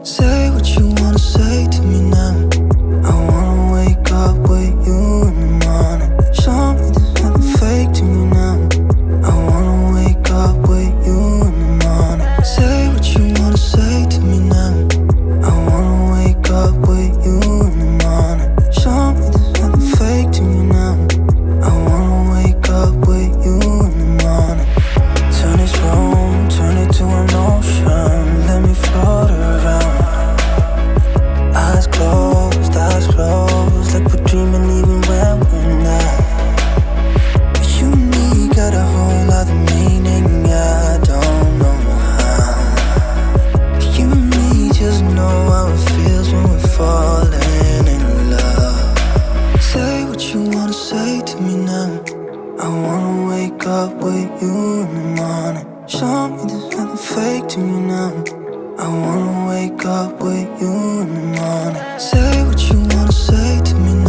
Say what you wanna say to me now. I wanna wake up with you in the morning. Show me there's nothing fake to me now. I wanna wake up with you in the morning. Say what you wanna say to me now. I wanna wake up with you in the morning. Show me there's nothing fake to me now. I wanna wake up with you in the morning. Turn this room, turn it to an ocean. Let me float around. Eyes closed, like we're dreaming even when we're not. You and me got a whole other meaning, I don't know how. You and me just know how it feels when we're falling in love. Say what you wanna say to me now. I wanna wake up with you in the morning. Show me there's nothing fake to me now. I wanna wake up with you in the morning. Say what you wanna say to me now.